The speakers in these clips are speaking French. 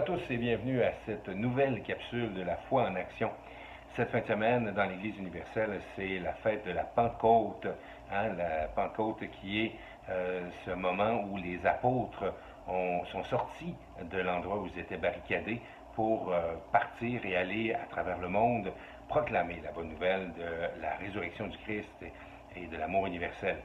tous et bienvenue à cette nouvelle capsule de la foi en action. Cette fin de semaine, dans l'Église universelle, c'est la fête de la Pentecôte. La Pentecôte qui est ce moment où les apôtres sont sortis de l'endroit où ils étaient barricadés pour partir et aller à travers le monde proclamer la bonne nouvelle de la résurrection du Christ et de l'amour universel.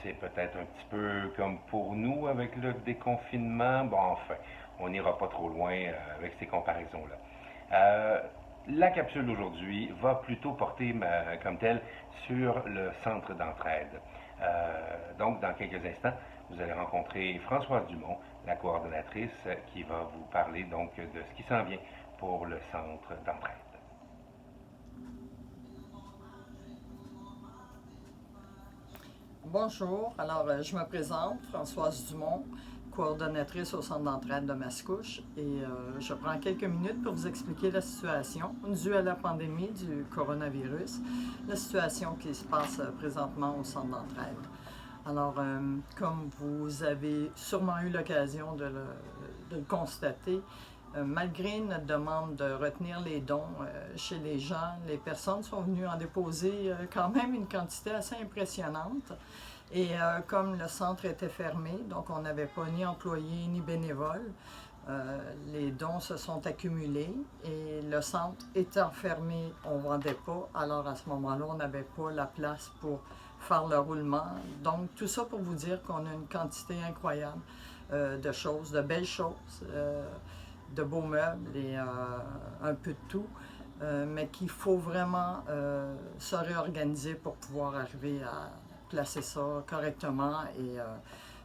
C'est peut-être un petit peu comme pour nous avec le déconfinement. Bon, enfin, on n'ira pas trop loin avec ces comparaisons-là. La capsule d'aujourd'hui va plutôt porter comme telle sur le centre d'entraide. Donc, dans quelques instants, vous allez rencontrer Françoise Dumont, la coordonnatrice, qui va vous parler donc de ce qui s'en vient pour le centre d'entraide. Bonjour, alors je me présente, Françoise Dumont, coordonnatrice au centre d'entraide de Mascouche, et je prends quelques minutes pour vous expliquer la situation due à la pandémie du coronavirus, la situation qui se passe présentement au centre d'entraide. Alors, comme vous avez sûrement eu l'occasion de le constater, malgré notre demande de retenir les dons chez les gens, les personnes sont venues en déposer quand même une quantité assez impressionnante. Et comme le centre était fermé, donc on n'avait pas ni employés ni bénévoles, les dons se sont accumulés et le centre étant fermé, on ne vendait pas. Alors à ce moment-là, on n'avait pas la place pour faire le roulement. Donc tout ça pour vous dire qu'on a une quantité incroyable de choses, de belles choses, de beaux meubles et un peu de tout. Mais qu'il faut vraiment se réorganiser pour pouvoir arriver à placer ça correctement et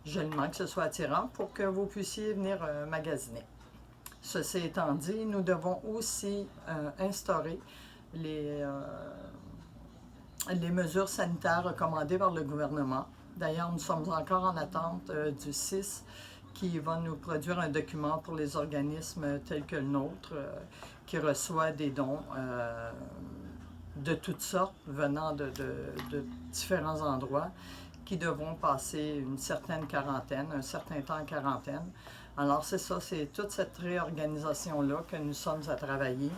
joliment, que ce soit attirant pour que vous puissiez venir magasiner. Ceci étant dit, nous devons aussi instaurer les mesures sanitaires recommandées par le gouvernement. D'ailleurs, nous sommes encore en attente du 6 qui va nous produire un document pour les organismes tels que le nôtre qui reçoit des dons de toutes sortes venant de différents endroits qui devront passer une certaine quarantaine, un certain temps en quarantaine. Alors c'est ça, c'est toute cette réorganisation-là que nous sommes à travailler.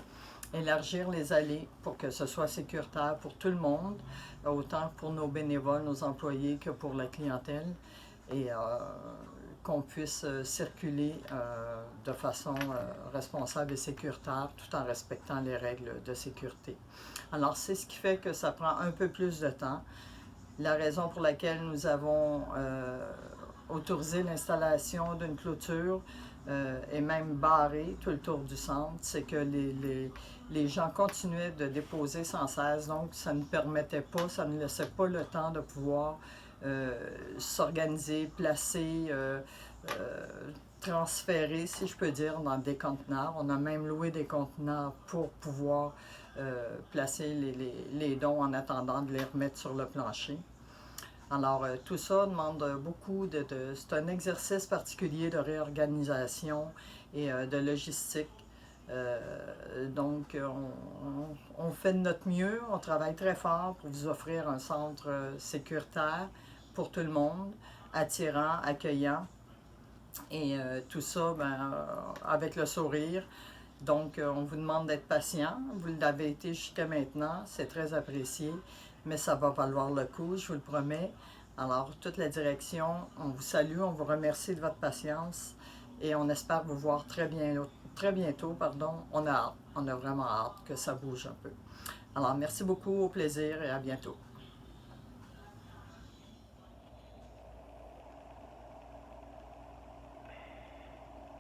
Élargir les allées pour que ce soit sécuritaire pour tout le monde, autant pour nos bénévoles, nos employés que pour la clientèle, et qu'on puisse circuler de façon responsable et sécuritaire tout en respectant les règles de sécurité. Alors c'est ce qui fait que ça prend un peu plus de temps. La raison pour laquelle nous avons autorisé l'installation d'une clôture et même barré tout le tour du centre, c'est que les gens continuaient de déposer sans cesse, donc ça ne permettait pas, ça ne laissait pas le temps de pouvoir s'organiser, placer, transférer, si je peux dire, dans des conteneurs. On a même loué des conteneurs pour pouvoir placer les dons en attendant de les remettre sur le plancher. Alors, tout ça demande beaucoup c'est un exercice particulier de réorganisation et de logistique. Donc, on fait de notre mieux, on travaille très fort pour vous offrir un centre sécuritaire pour tout le monde, attirant, accueillant, et tout ça avec le sourire. Donc, on vous demande d'être patient. Vous l'avez été jusqu'à maintenant, c'est très apprécié, mais ça va valoir le coup, je vous le promets. Alors, toute la direction, on vous salue, on vous remercie de votre patience et on espère vous voir très bientôt. On a hâte, on a vraiment hâte que ça bouge un peu. Alors, merci beaucoup, au plaisir et à bientôt.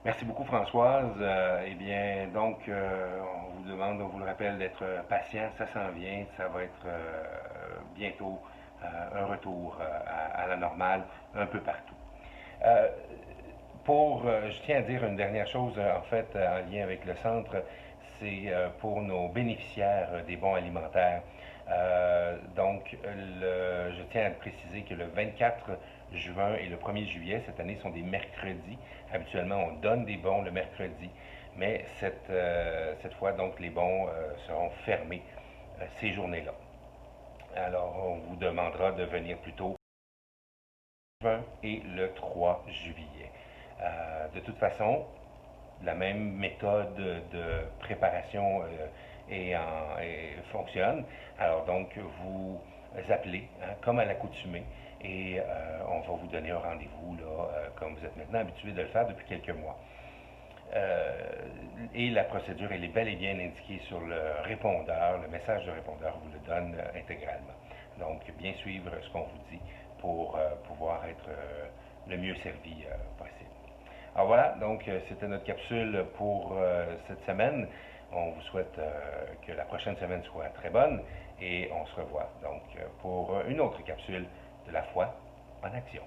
Merci beaucoup, Françoise. Eh bien, donc, on vous demande, on vous le rappelle, d'être patient. Ça s'en vient. Ça va être bientôt un retour à la normale un peu partout. Euh, je tiens à dire une dernière chose, en fait, en lien avec le centre, c'est pour nos bénéficiaires des bons alimentaires. Donc, je tiens à préciser que le 24 juin et le 1er juillet, cette année, sont des mercredis. Habituellement, on donne des bons le mercredi, mais cette fois, donc, les bons seront fermés ces journées-là. Alors, on vous demandera de venir plutôt le 20 et le 3 juillet. De toute façon, la même méthode de préparation et fonctionne. Alors donc, vous appelez, hein, comme à l'accoutumée, et on va vous donner un rendez-vous, comme vous êtes maintenant habitué de le faire depuis quelques mois. Et la procédure, elle est bel et bien indiquée sur le répondeur. Le message de répondeur vous le donne intégralement. Donc, bien suivre ce qu'on vous dit pour pouvoir être le mieux servi possible. Alors voilà, donc c'était notre capsule pour cette semaine. On vous souhaite que la prochaine semaine soit très bonne et on se revoit donc pour une autre capsule de la foi en action.